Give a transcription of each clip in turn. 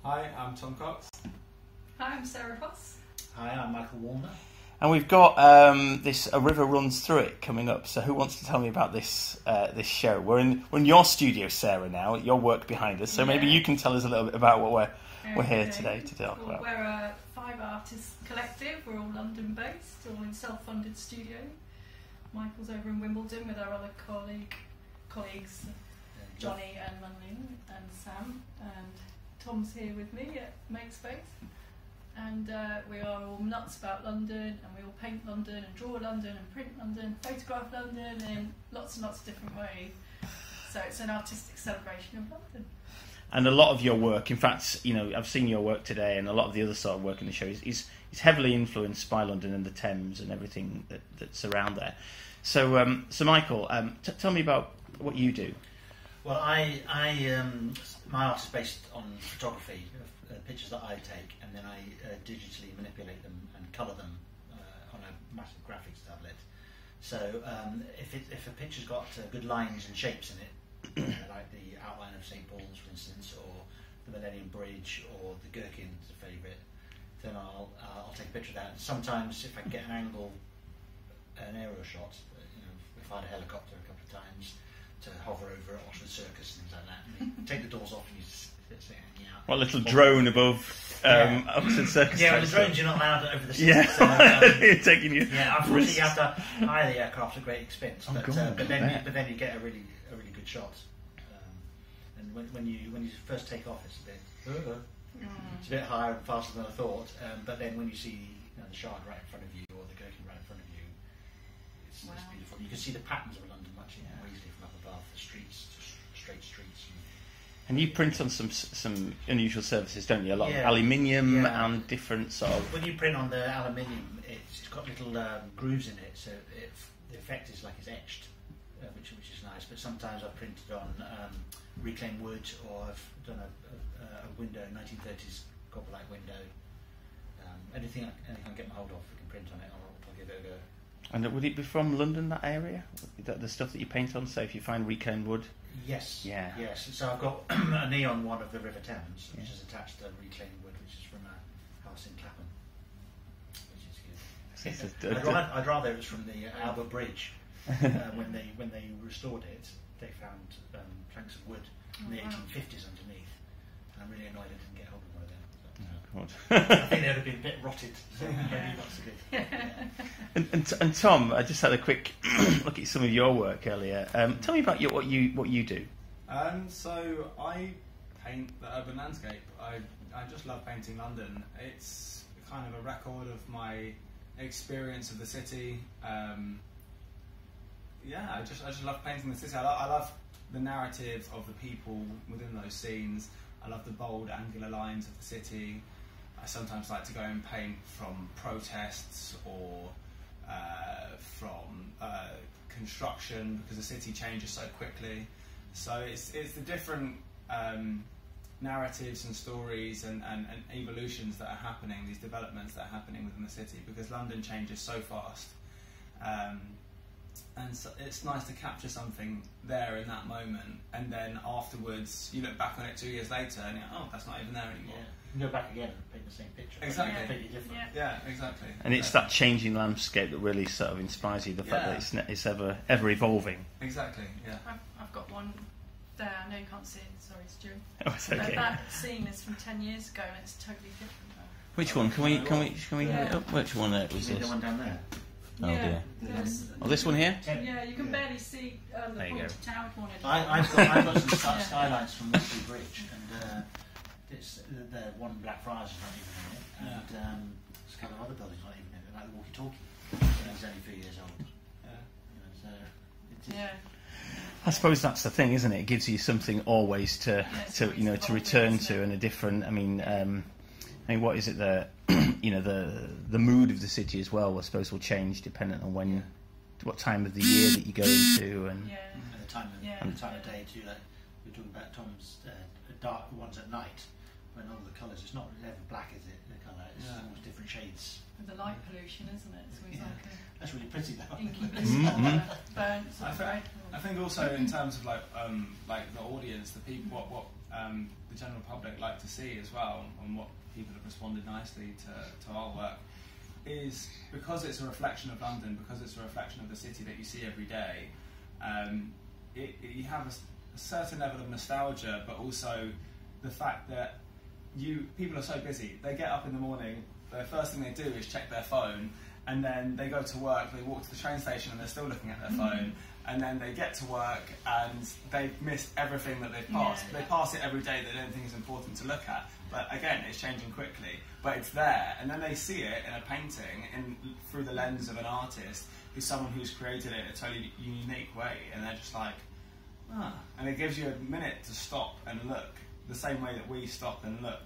Hi, I'm Tom Cox. Hi, I'm Sarah Foss. Hi, I'm Michael Warner. And we've got this A River Runs Through It coming up. So who wants to tell me about this this show? We're in your studio, Sarah, now, your work behind us. So maybe you can tell us a little bit about what we're here today to talk about. We're a 5-artist collective. We're all London-based, all in self-funded studio. Michael's over in Wimbledon with our other colleagues, Johnny and Manlin and Sam, and Tom's here with me at Makespace. And we are all nuts about London, and we all paint London and draw London and print London, photograph London in lots and lots of different ways. So it's an artistic celebration of London. And a lot of your work, in fact, I've seen your work today, and a lot of the other sort of work in the show is heavily influenced by London and the Thames and everything that's around there. So, Michael, tell me about what you do. Well, my art is based on photography, pictures that I take, and then I digitally manipulate them and colour them on a massive graphics tablet. So if a picture's got good lines and shapes in it, like the outline of St Paul's, for instance, or the Millennium Bridge, or the Gherkin's a favourite, then I'll take a picture of that. And sometimes, if I can get an angle, an aerial shot, we fired a helicopter a couple of times to hover over Oxford Circus and things like that. And you take the doors off and you just sit hanging out. What, a little drone above Oxford Circus? Yeah, with the drones you're not allowed over the city. Yeah, so, taking you. Yeah, unfortunately you have to hire the aircraft at great expense. Oh, but then you get a really good shot. And when you first take off, it's a bit higher and faster than I thought. But then when you see the Shard right in front of you, or the Gherkin right in front of you, it's beautiful. You can see the patterns of London much more easily from up above, the streets, straight streets. And you print on some unusual surfaces, don't you? A lot of aluminium and different sort of... When you print on the aluminium, it's got little grooves in it, so the effect is like it's etched, which is nice. But sometimes I've printed on reclaimed wood, or I've done a window, 1930s copper light window. Anything I can get my hold of, we can print on it, I'll give it a go. And would it be from London, that area? The stuff that you paint on? So if you find reclaimed wood? Yes. Yeah. Yes. So I've got a neon one of the River Thames, which is attached to reclaimed wood, which is from a house in Clapham, which is good. I'd rather it was from the Albert Bridge. When they restored it, they found planks of wood in the 1850s underneath, and I'm really annoyed I didn't get hold of one of them. I think they'd have been a bit rotted, so maybe not so good. And Tom, I just had a quick look at some of your work earlier. Tell me about what you do. So I paint the urban landscape. I just love painting London. It's kind of a record of my experience of the city. I just love painting the city. I love the narrative of the people within those scenes. I love the bold, angular lines of the city. I sometimes like to go and paint from protests or from construction, because the city changes so quickly. So it's the different narratives and stories and evolutions that are happening, these developments that are happening within the city, because London changes so fast. And so it's nice to capture something there in that moment, and then afterwards you look back on it 2 years later and you're, that's not even there anymore. Yeah. You can go back again and paint the same picture. Exactly. Completely different. Yeah, exactly. And it's that changing landscape that really sort of inspires you, the fact that it's ever ever-evolving. Exactly, yeah. I've got one there. I know you can't see it, sorry, Stu. Oh, it's okay. That scene is from 10 years ago, and it's totally different now. Which one? Can we have it up? Which one was The this? one down there. Oh dear. Yes. Oh, this one here? Yeah, you can barely see the There you pointed go. tower corner. I've got some skylines from Waterloo Bridge, and the one Blackfriars is not even in it, and there's a couple of other buildings not even in it, like the walkie-talkie. It's only a few years old. I suppose that's the thing, isn't it? It gives you something always to return to, and a different. I mean, what is it? The mood of the city as well, I suppose, will change depending on what time of the year that you go into, and the time of day too. Like we were talking about Tom's dark ones at night. when all the colours, it's not ever black, is it? The colour, it's almost different shades. With the light pollution, isn't it? It's always like That's really pretty though. a inky blue colour, burnt sort of red. I think also in terms of like the audience, the people, what the general public like to see as well, and what people have responded nicely to our work, is because it's a reflection of London, because it's a reflection of the city that you see every day. You have a certain level of nostalgia, but also the fact that people are so busy. They get up in the morning, the first thing they do is check their phone, and then they go to work, they walk to the train station and they're still looking at their phone, and then they get to work and they've missed everything that they've passed. They pass it every day, they don't think it's important to look at, but again, it's changing quickly, but it's there, and then they see it in a painting through the lens of an artist, who's someone who's created it in a totally unique way, and they're just like, and it gives you a minute to stop and look, the same way that we stop and look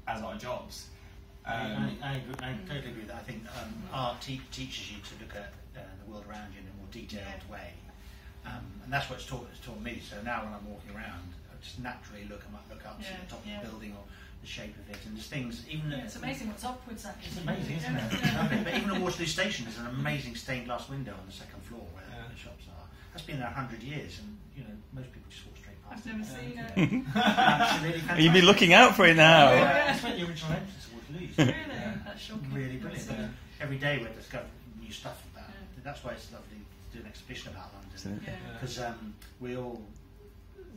as our jobs. I totally agree with that. I think art teaches you to look at the world around you in a more detailed way, and that's what it's taught me. So now when I'm walking around, I just naturally look up to the top of the building or the shape of it, and there's things. Even it's amazing what's upwards actually. It's amazing, isn't it? But even at Waterloo Station, there's an amazing stained glass window on the second floor where the shops are. That's been there 100 years, and most people just walk straight past. I've never seen it. Absolutely fantastic. You'd be looking out for it now. That's where the original entrance to Waterloo used to be. Really? That's shocking. Really brilliant. Every day we're discovering new stuff about it. That's why it's lovely to do an exhibition about London, because we're all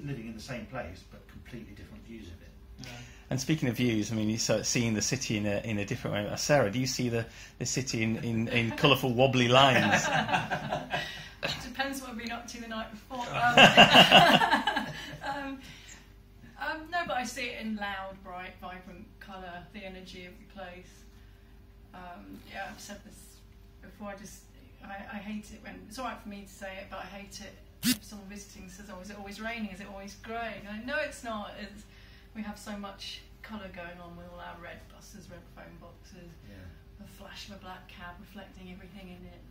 living in the same place but completely different views of it. And speaking of views, I mean, you start seeing the city in a different way. Sarah, do you see the city in colourful, wobbly lines? It depends what I've been up to the night before. No, but I see it in loud, bright, vibrant colour, the energy of the place. I've said this before. I hate it when it's all right for me to say it, but I hate it if someone visiting says, "Oh, is it always raining? Is it always grey?" No, it's not. We have so much colour going on with all our red buses, red phone boxes, the flash of a black cab reflecting everything in it.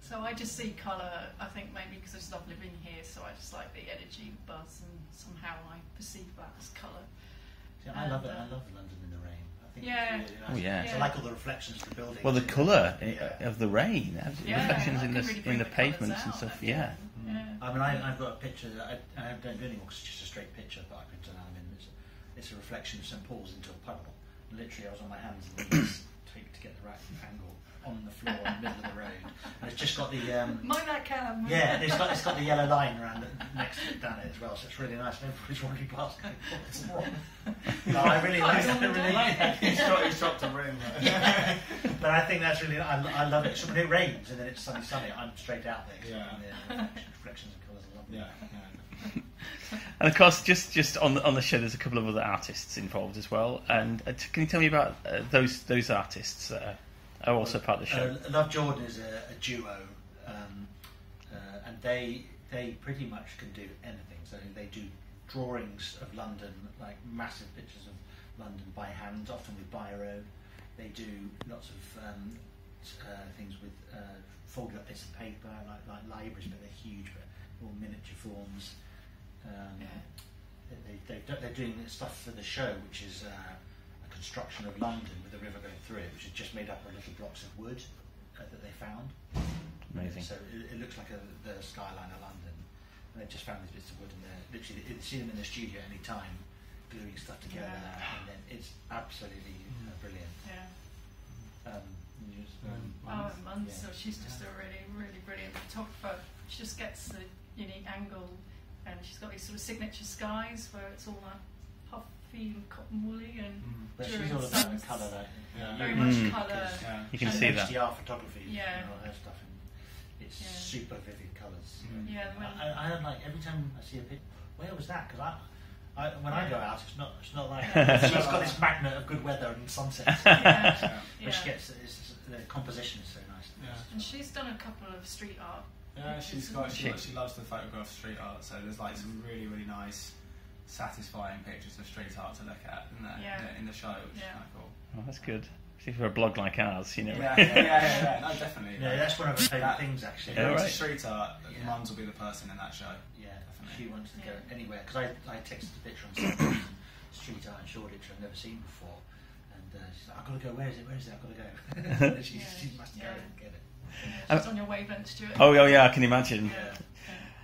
So I just see colour, I think maybe because I just love living here, so I just like the energy, buzz, and somehow I perceive that as colour. Yeah, I love it. I love London in the rain. I think it's really nice. Oh, yeah. I like all the reflections of the buildings. Well, the colour of the rain, reflections really in the pavements and stuff. Yeah. I mean, I've got a picture that I don't do anymore because it's just a straight picture, but I printed out. It's a reflection of St Paul's into a puddle. Literally, I was on my hands and knees to get the right angle on the floor in the middle of the road, and it's just got the mind that cam. Yeah, and it's got the yellow line around next to it down it as well, so it's really nice. And everybody's walking past going, "What's wrong?" No, I really like that. I really like that. He's dropped a room. But I think that's really. I love it. So when it rains and then it's sunny, I'm straight out there. Yeah. And the reflections and colours are lovely. Yeah. And of course, just on the show, there's a couple of other artists involved as well. And can you tell me about those artists that are also part of the show? Love Jordan is a duo, and they pretty much can do anything. So they do drawings of London, like massive pictures of London by hand, often with biro. They do lots of things with folded up bits of paper, like libraries, but they're huge, but all miniature forms. They're doing stuff for the show, which is a construction of London with the river going through it, which is just made up of little blocks of wood that they found. Amazing. So it looks like the skyline of London. And they've just found these bits of wood, and they're literally see them in the studio any time, gluing stuff together, and then it's absolutely brilliant. So she's just a really, really brilliant photographer. She just gets the unique angle, and she's got these sort of signature skies where it's all like puffy and cotton woolly, and but during she's all about the colour, very much colour. You can see that. HDR photography, all her stuff, and it's super vivid colours. I don't like every time I see a picture. Where was that? Because when I go out, it's not like that. She's got this magnet of good weather and sunsets. But she gets the composition is so nice. And she's done a couple of street art. Yeah, she loves to photograph street art. So there's like some really, really nice, satisfying pictures of street art to look at in the show, which is kind of cool. Oh, that's good. See, for a blog like ours, you know. Yeah. No, definitely. Yeah, that's one of her favourite things, actually. If you're into street art, Mums will be the person in that show. Yeah, definitely. She wants to go anywhere, because I texted a picture on Sunday, street art in Shoreditch I've never seen before. And she's like, I've got to go, where is it, I've got to go. she must go and get it. Yeah, she's on your wavelength, Stuart. Oh yeah, I can imagine. Yeah.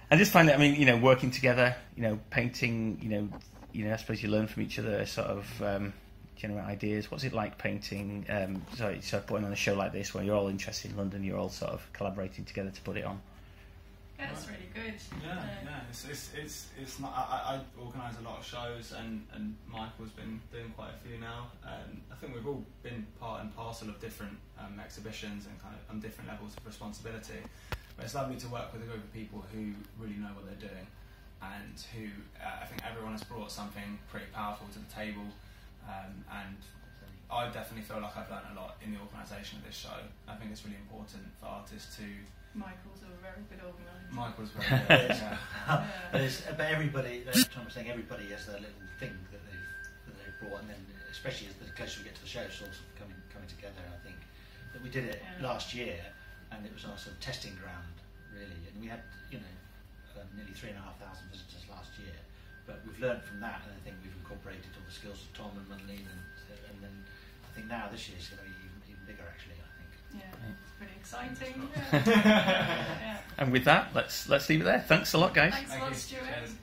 I just find that, I mean, you know, working together, you know, painting, you know, I suppose you learn from each other, sort of generate ideas. What's it like painting? So putting on a show like this, where you're all interested in London, you're all sort of collaborating together to put it on. Yeah, it's really good. Yeah. It's not. I organise a lot of shows, and Michael's been doing quite a few now. I think we've all been part and parcel of different exhibitions and kind of on different levels of responsibility. But it's lovely to work with a group of people who really know what they're doing, and who I think everyone has brought something pretty powerful to the table. And I definitely feel like I've learned a lot in the organisation of this show. I think it's really important for artists to. Michael's a very good organiser. Michael's very good. But everybody, that's what I'm saying. Everybody has their little thing that they've brought, and then especially as the closer we get to the show, it's sort of coming together. I think that we did it last year. And it was our sort of testing ground, really. And we had, you know, nearly 3,500 visitors last year. But we've learned from that, and I think we've incorporated all the skills of Tom and Madeleine, and then I think now this year is going to be even bigger, actually. I think. Yeah, it's pretty exciting. And with that, let's leave it there. Thanks a lot, guys. Thanks a lot, you. Stuart. Cheers.